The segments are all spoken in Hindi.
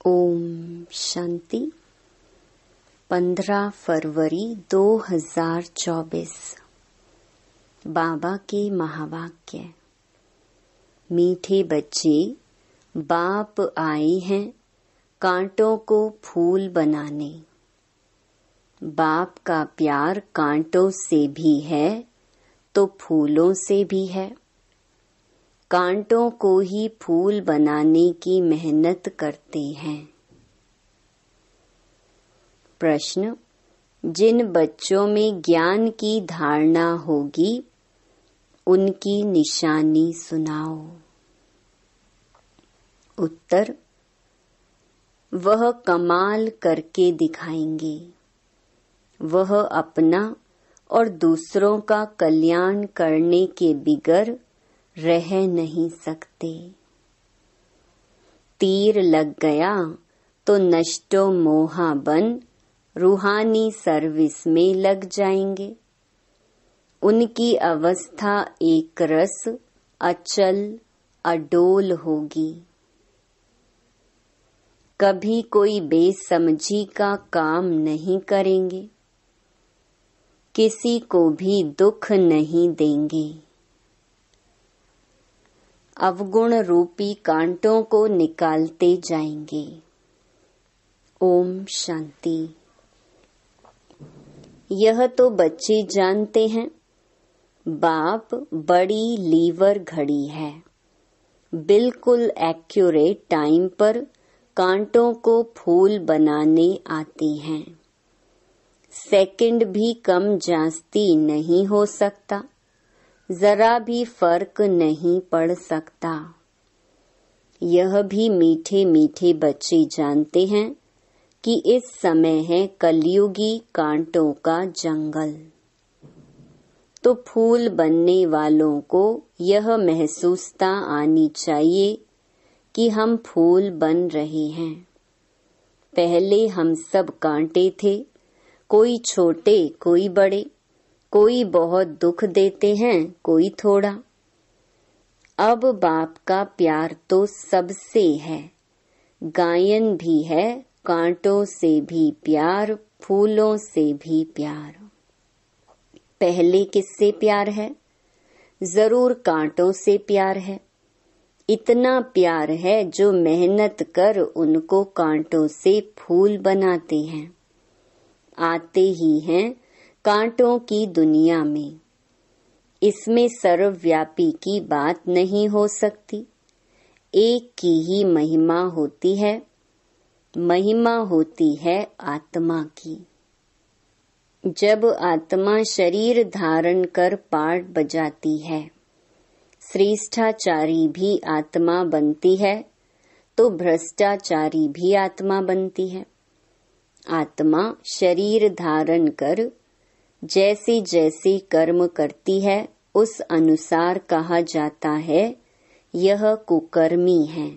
ओम शांति। 15 फरवरी 2024। बाबा के महावाक्य। मीठे बच्चे, बाप आए हैं कांटों को फूल बनाने। बाप का प्यार कांटों से भी है तो फूलों से भी है। कांटों को ही फूल बनाने की मेहनत करते हैं। प्रश्न: जिन बच्चों में ज्ञान की धारणा होगी उनकी निशानी सुनाओ। उत्तर: वह कमाल करके दिखाएंगे। वह अपना और दूसरों का कल्याण करने के बिगर रह नहीं सकते। तीर लग गया तो नष्टो मोहा बन रूहानी सर्विस में लग जाएंगे। उनकी अवस्था एक रस अचल अडोल होगी। कभी कोई बेसमझी का काम नहीं करेंगे। किसी को भी दुख नहीं देंगे। अवगुण रूपी कांटों को निकालते जाएंगे। ओम शांति। यह तो बच्चे जानते हैं, बाप बड़ी लीवर घड़ी है। बिल्कुल एक्यूरेट टाइम पर कांटों को फूल बनाने आती हैं। सेकंड भी कम जास्ती नहीं हो सकता। जरा भी फर्क नहीं पड़ सकता। यह भी मीठे मीठे बच्चे जानते हैं कि इस समय है कलयुगी कांटों का जंगल। तो फूल बनने वालों को यह महसूसता आनी चाहिए कि हम फूल बन रहे हैं। पहले हम सब कांटे थे, कोई छोटे कोई बड़े, कोई बहुत दुख देते हैं कोई थोड़ा। अब बाप का प्यार तो सबसे है। गायन भी है, कांटों से भी प्यार, फूलों से भी प्यार। पहले किससे प्यार है? जरूर कांटों से प्यार है। इतना प्यार है जो मेहनत कर उनको कांटों से फूल बनाते हैं। आते ही हैं कांटों की दुनिया में। इसमें सर्वव्यापी की बात नहीं हो सकती। एक की ही महिमा होती है। महिमा होती है आत्मा की। जब आत्मा शरीर धारण कर पाठ बजाती है, श्रेष्ठाचारी भी आत्मा बनती है तो भ्रष्टाचारी भी आत्मा बनती है। आत्मा शरीर धारण कर जैसे जैसे कर्म करती है उस अनुसार कहा जाता है यह कुकर्मी है,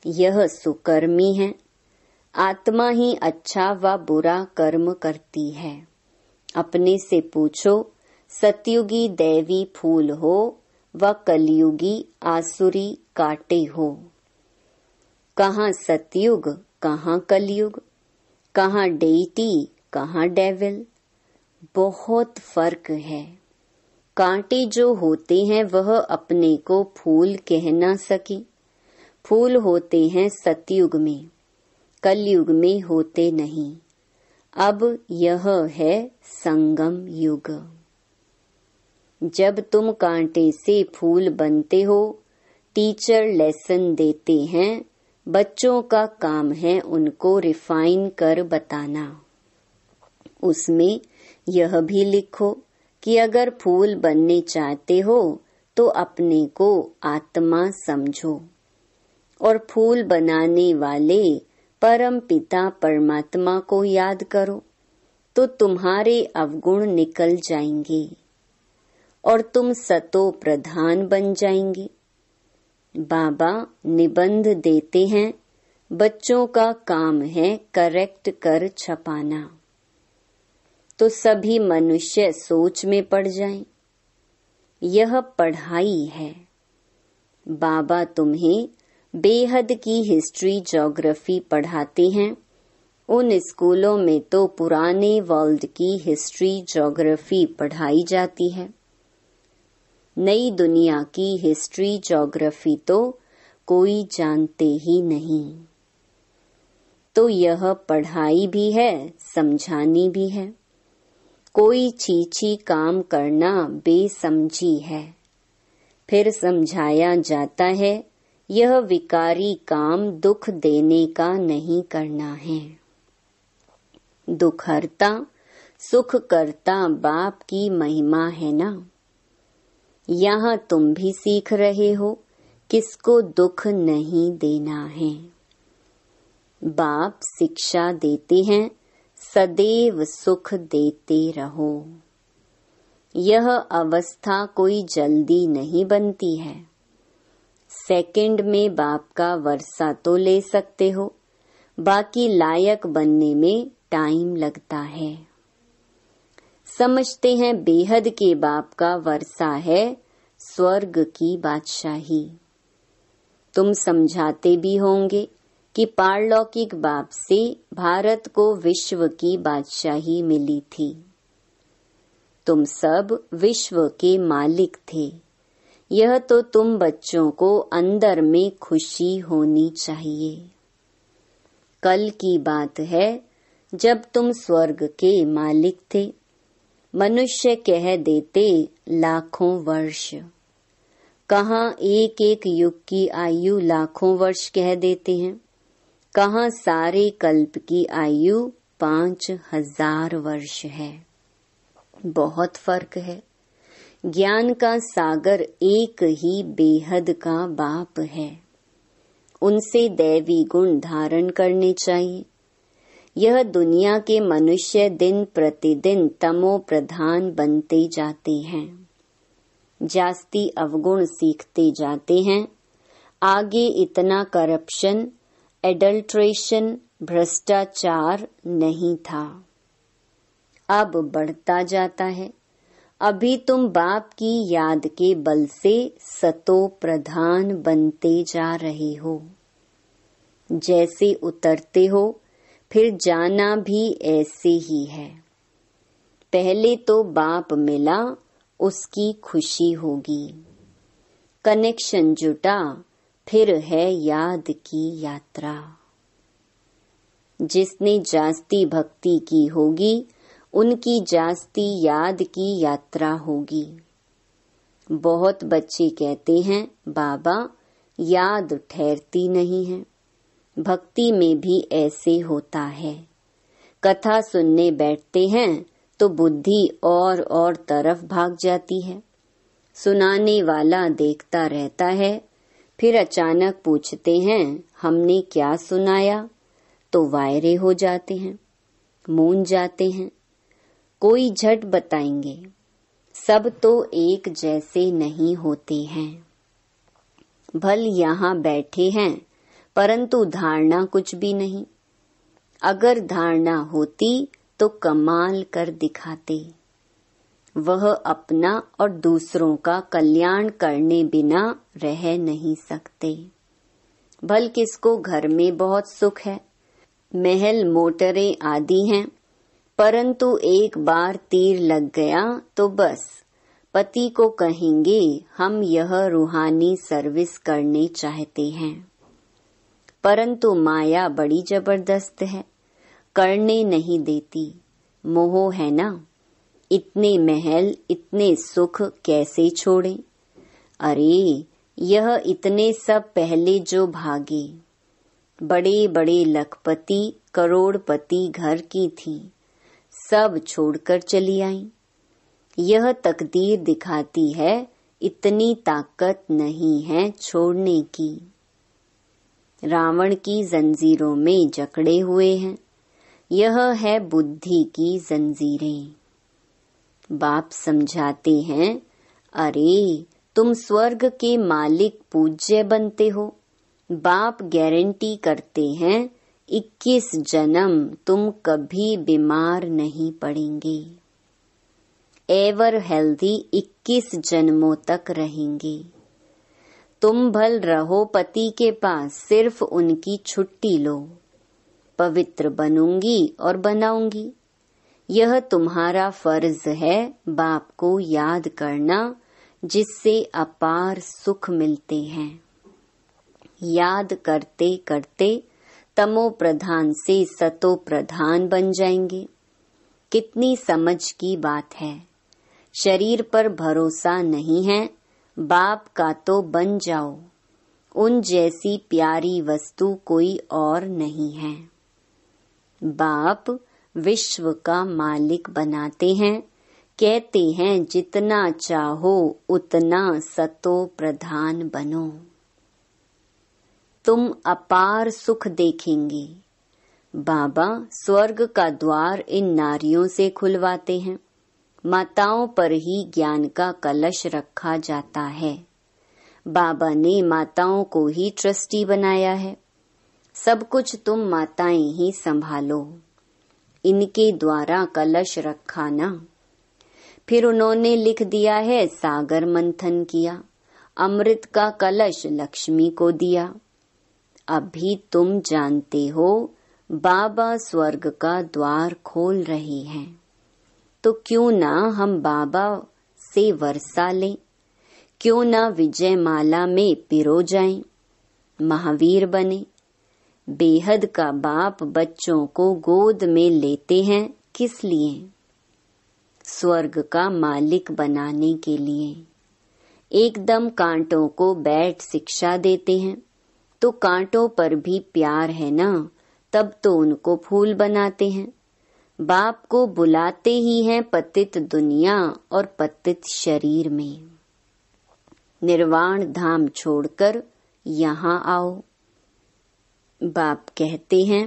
यह सुकर्मी है। आत्मा ही अच्छा व बुरा कर्म करती है। अपने से पूछो, सतयुगी दैवी फूल हो व कलयुगी आसुरी कांटे हो। कहाँ सतयुग, कहाँ कलयुग, कहाँ डेइटी, कहाँ डेविल। बहुत फर्क है। कांटे जो होते हैं वह अपने को फूल कह ना सके। फूल होते हैं सतयुग में, कलयुग में होते नहीं। अब यह है संगम युग। जब तुम कांटे से फूल बनते हो, टीचर लेसन देते हैं। बच्चों का काम है उनको रिफाइन कर बताना। उसमें यह भी लिखो कि अगर फूल बनने चाहते हो तो अपने को आत्मा समझो और फूल बनाने वाले परम पिता परमात्मा को याद करो तो तुम्हारे अवगुण निकल जाएंगे और तुम सतो प्रधान बन जाएंगे। बाबा निबंध देते हैं, बच्चों का काम है करेक्ट कर छपाना। तो सभी मनुष्य सोच में पड़ जाएं। यह पढ़ाई है। बाबा तुम्हें बेहद की हिस्ट्री ज्योग्राफी पढ़ाते हैं। उन स्कूलों में तो पुराने वर्ल्ड की हिस्ट्री ज्योग्राफी पढ़ाई जाती है। नई दुनिया की हिस्ट्री ज्योग्राफी तो कोई जानते ही नहीं। तो यह पढ़ाई भी है, समझानी भी है। कोई छीछी काम करना बेसमझी है। फिर समझाया जाता है, यह विकारी काम दुख देने का नहीं करना है। दुख हरता सुख करता बाप की महिमा है ना। यहाँ तुम भी सीख रहे हो किसको दुख नहीं देना है। बाप शिक्षा देते हैं, सदैव सुख देते रहो। यह अवस्था कोई जल्दी नहीं बनती है। सेकंड में बाप का वर्षा तो ले सकते हो, बाकी लायक बनने में टाइम लगता है। समझते हैं बेहद के बाप का वर्षा है स्वर्ग की बादशाही। तुम समझाते भी होंगे कि पारलौकिक बाप से भारत को विश्व की बादशाही मिली थी। तुम सब विश्व के मालिक थे। यह तो तुम बच्चों को अंदर में खुशी होनी चाहिए। कल की बात है जब तुम स्वर्ग के मालिक थे। मनुष्य कह देते लाखों वर्ष। कहाँ एक एक युग की आयु लाखों वर्ष कह देते हैं, कहाँ सारे कल्प की आयु 5000 वर्ष है। बहुत फर्क है। ज्ञान का सागर एक ही बेहद का बाप है। उनसे दैवी गुण धारण करने चाहिए। यह दुनिया के मनुष्य दिन प्रतिदिन तमो प्रधान बनते जाते हैं। जास्ती अवगुण सीखते जाते हैं। आगे इतना करप्शन, एडल्ट्रेशन, भ्रष्टाचार नहीं था। अब बढ़ता जाता है। अभी तुम बाप की याद के बल से सतो प्रधान बनते जा रहे हो। जैसे उतरते हो फिर जाना भी ऐसे ही है। पहले तो बाप मिला, उसकी खुशी होगी। कनेक्शन जुटा, फिर है याद की यात्रा। जिसने जास्ती भक्ति की होगी उनकी जास्ती याद की यात्रा होगी। बहुत बच्चे कहते हैं बाबा याद ठहरती नहीं है। भक्ति में भी ऐसे होता है। कथा सुनने बैठते हैं तो बुद्धि और तरफ भाग जाती है। सुनाने वाला देखता रहता है, फिर अचानक पूछते हैं हमने क्या सुनाया, तो वायरे हो जाते हैं, मूंझ जाते हैं। कोई झट बताएंगे। सब तो एक जैसे नहीं होते हैं। भल यहाँ बैठे हैं परंतु धारणा कुछ भी नहीं। अगर धारणा होती तो कमाल कर दिखाते। वह अपना और दूसरों का कल्याण करने बिना रह नहीं सकते। भल किसको घर में बहुत सुख है, महल मोटरें आदि हैं, परंतु एक बार तीर लग गया तो बस पति को कहेंगे हम यह रूहानी सर्विस करने चाहते हैं। परंतु माया बड़ी जबरदस्त है, करने नहीं देती। मोह है ना। इतने महल इतने सुख कैसे छोड़ें। अरे यह इतने सब पहले जो भागे। बड़े बड़े लखपति करोड़पति घर की थी, सब छोड़कर चली आई। यह तकदीर दिखाती है इतनी ताकत नहीं है छोड़ने की। रावण की जंजीरों में जकड़े हुए हैं। यह है बुद्धि की जंजीरें। बाप समझाते हैं, अरे तुम स्वर्ग के मालिक पूज्य बनते हो। बाप गारंटी करते हैं 21 जन्म तुम कभी बीमार नहीं पड़ेंगे। एवर हेल्दी 21 जन्मों तक रहेंगे। तुम भल रहो पति के पास, सिर्फ उनकी छुट्टी लो। पवित्र बनूंगी और बनाऊंगी। यह तुम्हारा फर्ज है बाप को याद करना, जिससे अपार सुख मिलते हैं। याद करते करते तमो प्रधान से सतो प्रधान बन जाएंगे। कितनी समझ की बात है। शरीर पर भरोसा नहीं है, बाप का तो बन जाओ। उन जैसी प्यारी वस्तु कोई और नहीं है। बाप विश्व का मालिक बनाते हैं, कहते हैं जितना चाहो उतना सतो प्रधान बनो। तुम अपार सुख देखेंगे। बाबा स्वर्ग का द्वार इन नारियों से खुलवाते हैं। माताओं पर ही ज्ञान का कलश रखा जाता है। बाबा ने माताओं को ही ट्रस्टी बनाया है। सब कुछ तुम माताएं ही संभालो। इनके द्वारा कलश रखा ना। फिर उन्होंने लिख दिया है सागर मंथन किया, अमृत का कलश लक्ष्मी को दिया। अभी तुम जानते हो बाबा स्वर्ग का द्वार खोल रहे हैं, तो क्यों ना हम बाबा से वर्षा लें, क्यों ना विजय माला में पिरो जाएं, महावीर बने। बेहद का बाप बच्चों को गोद में लेते हैं, किस लिए? स्वर्ग का मालिक बनाने के लिए। एकदम कांटों को बैठ शिक्षा देते हैं, तो कांटों पर भी प्यार है ना, तब तो उनको फूल बनाते हैं। बाप को बुलाते ही हैं पतित दुनिया और पतित शरीर में। निर्वाण धाम छोड़कर यहाँ आओ। बाप कहते हैं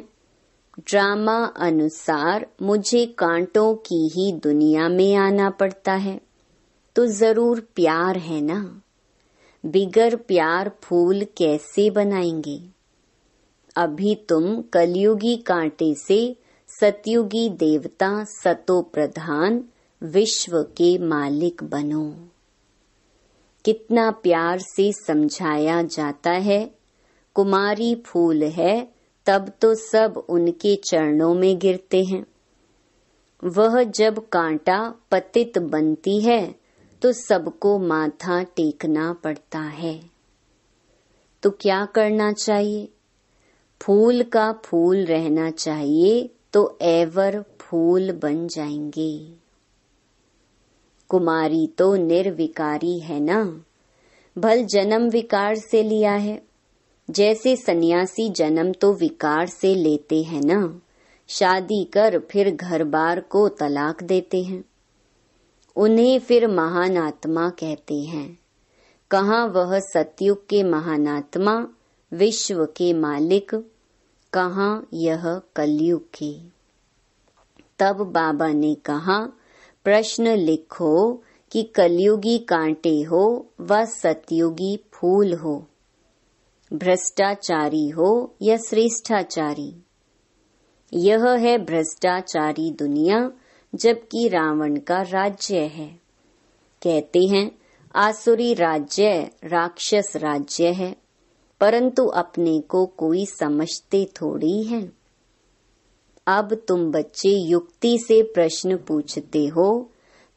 ड्रामा अनुसार मुझे कांटों की ही दुनिया में आना पड़ता है, तो जरूर प्यार है ना। बिगर प्यार फूल कैसे बनाएंगे? अभी तुम कलयुगी कांटे से सतयुगी देवता सतो प्रधान विश्व के मालिक बनो। कितना प्यार से समझाया जाता है। कुमारी फूल है, तब तो सब उनके चरणों में गिरते हैं। वह जब कांटा पतित बनती है, तो सबको माथा टेकना पड़ता है। तो क्या करना चाहिए? फूल का फूल रहना चाहिए, तो एवर फूल बन जाएंगे। कुमारी तो निर्विकारी है ना, भल जन्म विकार से लिया है। जैसे सन्यासी जन्म तो विकार से लेते हैं ना, शादी कर फिर घर बार को तलाक देते हैं। उन्हें फिर महान आत्मा कहते हैं। कहाँ वह सतयुग के महान आत्मा, विश्व के मालिक, कहाँ यह कलयुग के। तब बाबा ने कहा प्रश्न लिखो कि कलयुगी कांटे हो व सतयुगी फूल हो, भ्रष्टाचारी हो या श्रेष्ठाचारी। यह है भ्रष्टाचारी दुनिया, जबकि रावण का राज्य है। कहते हैं आसुरी राज्य राक्षस राज्य है, परंतु अपने को कोई समझते थोड़ी है। अब तुम बच्चे युक्ति से प्रश्न पूछते हो,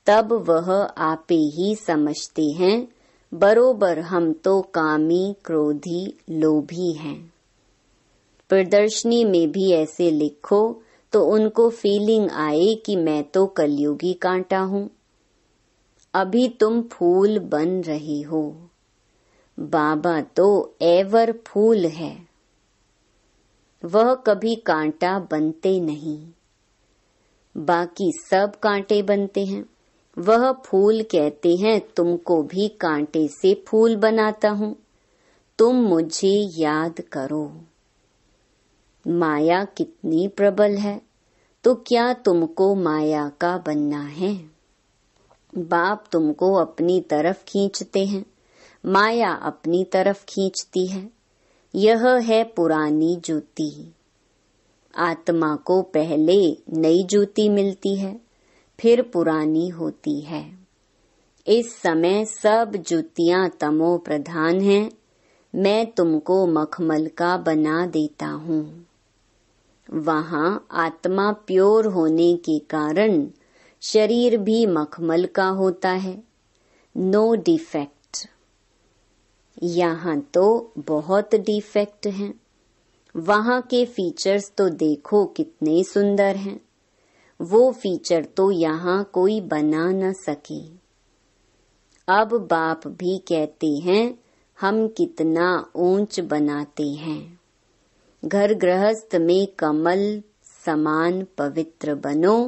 तब वह आपे ही समझते हैं बरोबर हम तो कामी क्रोधी लोभी हैं। प्रदर्शनी में भी ऐसे लिखो तो उनको फीलिंग आए कि मैं तो कलयुगी कांटा हूँ। अभी तुम फूल बन रहे हो। बाबा तो एवर फूल है, वह कभी कांटा बनते नहीं। बाकी सब कांटे बनते हैं। वह फूल कहते हैं तुमको भी कांटे से फूल बनाता हूँ, तुम मुझे याद करो। माया कितनी प्रबल है, तो क्या तुमको माया का बनना है? बाप तुमको अपनी तरफ खींचते हैं, माया अपनी तरफ खींचती है। यह है पुरानी जूती। आत्मा को पहले नई जूती मिलती है, फिर पुरानी होती है। इस समय सब जूतियां तमो प्रधान हैं, मैं तुमको मखमल का बना देता हूँ। वहाँ आत्मा प्योर होने के कारण शरीर भी मखमल का होता है, नो डिफेक्ट। यहाँ तो बहुत डिफेक्ट हैं। वहाँ के फीचर्स तो देखो कितने सुंदर हैं, वो फीचर तो यहाँ कोई बना न सके। अब बाप भी कहते हैं हम कितना ऊंच बनाते हैं। घर गृहस्थ में कमल समान पवित्र बनो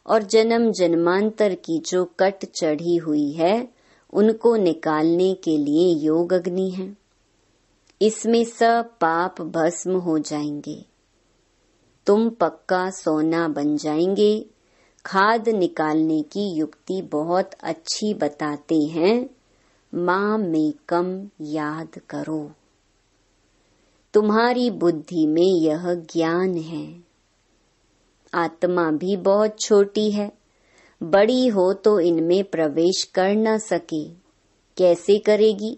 और जन्म जन्मांतर की जो कट चढ़ी हुई है उनको निकालने के लिए योग अग्नि है। इसमें सब पाप भस्म हो जाएंगे, तुम पक्का सोना बन जाएंगे। खाद निकालने की युक्ति बहुत अच्छी बताते हैं, माँ में कम याद करो। तुम्हारी बुद्धि में यह ज्ञान है। आत्मा भी बहुत छोटी है, बड़ी हो तो इनमें प्रवेश कर न सके, कैसे करेगी?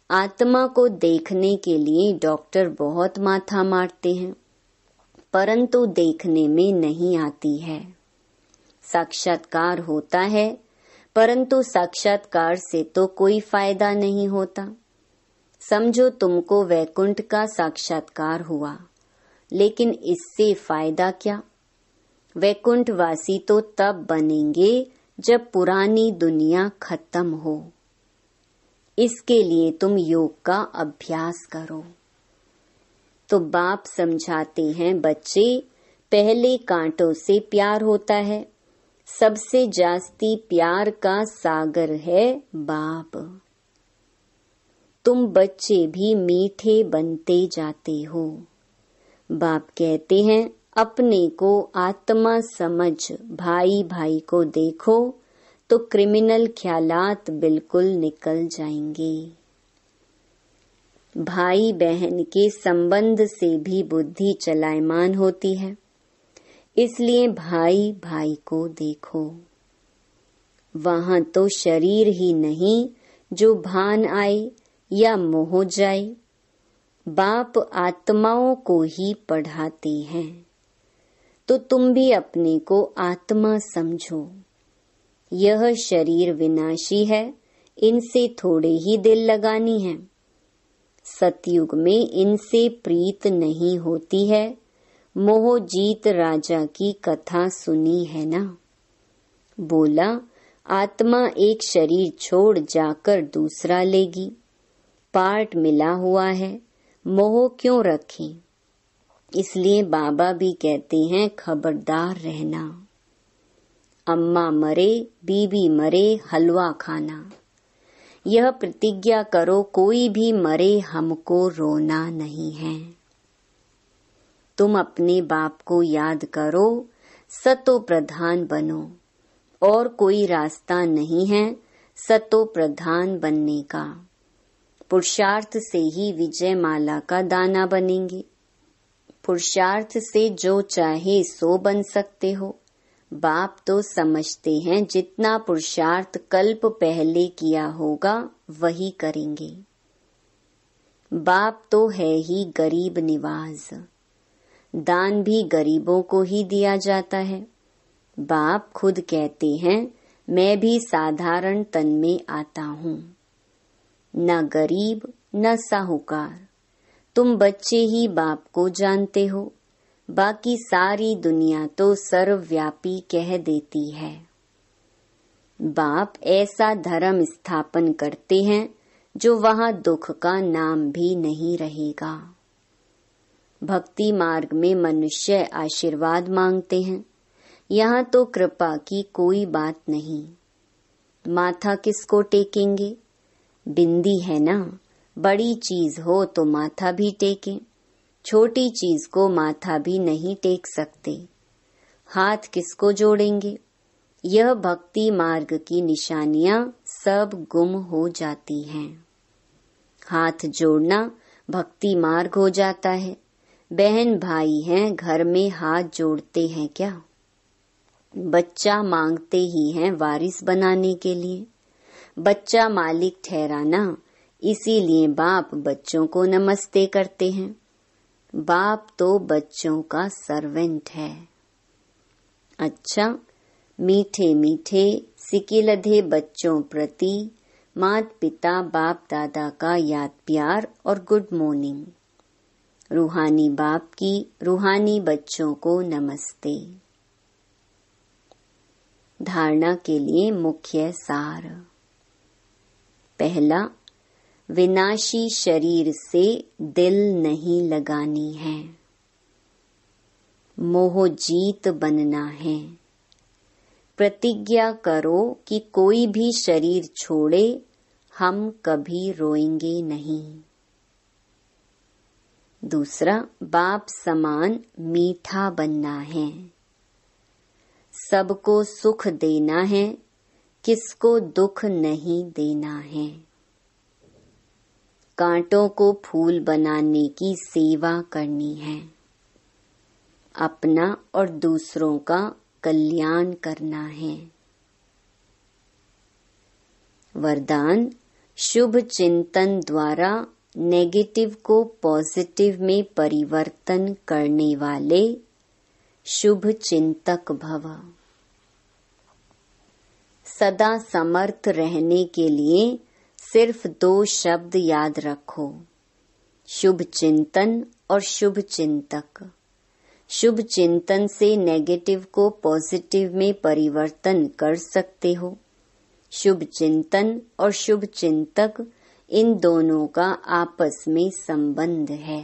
आत्मा को देखने के लिए डॉक्टर बहुत माथा मारते हैं, परंतु देखने में नहीं आती है। साक्षात्कार होता है, परंतु साक्षात्कार से तो कोई फायदा नहीं होता। समझो तुमको वैकुंठ का साक्षात्कार हुआ, लेकिन इससे फायदा क्या? वैकुंठवासी तो तब बनेंगे जब पुरानी दुनिया खत्म हो। इसके लिए तुम योग का अभ्यास करो। तो बाप समझाते हैं, बच्चे पहले कांटों से प्यार होता है, सबसे जास्ती प्यार का सागर है बाप। तुम बच्चे भी मीठे बनते जाते हो। बाप कहते हैं अपने को आत्मा समझ भाई भाई को देखो तो क्रिमिनल ख्यालात बिल्कुल निकल जाएंगे। भाई बहन के संबंध से भी बुद्धि चलायमान होती है, इसलिए भाई भाई को देखो। वहाँ तो शरीर ही नहीं जो भान आए या मोह जाए। बाप आत्माओं को ही पढ़ाते हैं, तो तुम भी अपने को आत्मा समझो। यह शरीर विनाशी है, इनसे थोड़े ही दिल लगानी है। सतयुग में इनसे प्रीत नहीं होती है। मोहजीत राजा की कथा सुनी है ना? बोला आत्मा एक शरीर छोड़ जाकर दूसरा लेगी, पार्ट मिला हुआ है, मोह क्यों रखें? इसलिए बाबा भी कहते हैं खबरदार रहना। अम्मा मरे बीबी मरे हलवा खाना। यह प्रतिज्ञा करो कोई भी मरे हमको रोना नहीं है। तुम अपने बाप को याद करो, सतो प्रधान बनो, और कोई रास्ता नहीं है सतो प्रधान बनने का। पुरुषार्थ से ही विजय माला का दाना बनेंगे। पुरुषार्थ से जो चाहे सो बन सकते हो। बाप तो समझते हैं जितना पुरुषार्थ कल्प पहले किया होगा वही करेंगे। बाप तो है ही गरीब निवाज, दान भी गरीबों को ही दिया जाता है। बाप खुद कहते हैं मैं भी साधारण तन में आता हूँ, न गरीब न साहूकार। तुम बच्चे ही बाप को जानते हो, बाकी सारी दुनिया तो सर्वव्यापी कह देती है। बाप ऐसा धर्म स्थापन करते हैं जो वहाँ दुख का नाम भी नहीं रहेगा। भक्ति मार्ग में मनुष्य आशीर्वाद मांगते हैं, यहाँ तो कृपा की कोई बात नहीं। माथा किसको टेकेंगे? बिंदी है ना, बड़ी चीज हो तो माथा भी टेकें, छोटी चीज को माथा भी नहीं टेक सकते। हाथ किसको जोड़ेंगे? यह भक्ति मार्ग की निशानियां सब गुम हो जाती हैं। हाथ जोड़ना भक्ति मार्ग हो जाता है। बहन भाई हैं, घर में हाथ जोड़ते हैं क्या? बच्चा मांगते ही हैं वारिस बनाने के लिए। बच्चा मालिक ठहराना, इसीलिए बाप बच्चों को नमस्ते करते हैं। बाप तो बच्चों का सर्वेंट है। अच्छा, मीठे मीठे सिकिलधे बच्चों प्रति माता पिता बाप दादा का याद प्यार और गुड मॉर्निंग। रूहानी बाप की रूहानी बच्चों को नमस्ते। धारणा के लिए मुख्य सार। पहला, विनाशी शरीर से दिल नहीं लगानी है। मोह जीत बनना है। प्रतिज्ञा करो कि कोई भी शरीर छोड़े हम कभी रोएंगे नहीं। दूसरा, बाप समान मीठा बनना है। सबको सुख देना है, किसको दुख नहीं देना है। कांटों को फूल बनाने की सेवा करनी है। अपना और दूसरों का कल्याण करना है। वरदान, शुभ चिंतन द्वारा नेगेटिव को पॉजिटिव में परिवर्तन करने वाले शुभ चिंतक भव। सदा समर्थ रहने के लिए सिर्फ 2 शब्द याद रखो, शुभ चिंतन और शुभ चिंतक। शुभ चिंतन से नेगेटिव को पॉजिटिव में परिवर्तन कर सकते हो। शुभ चिंतन और शुभ चिंतक, इन दोनों का आपस में संबंध है।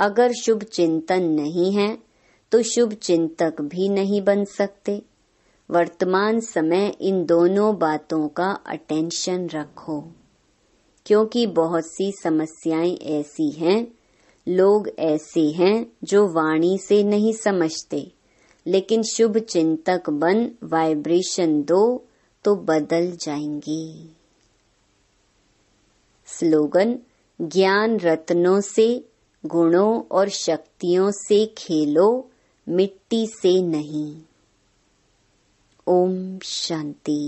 अगर शुभ चिंतन नहीं है तो शुभ चिंतक भी नहीं बन सकते। वर्तमान समय इन दोनों बातों का अटेंशन रखो, क्योंकि बहुत सी समस्याएं ऐसी हैं, लोग ऐसे हैं जो वाणी से नहीं समझते, लेकिन शुभ चिंतक बन वाइब्रेशन दो तो बदल जाएंगी। स्लोगन, ज्ञान रत्नों से, गुणों और शक्तियों से खेलो, मिट्टी से नहीं। ओम शांति।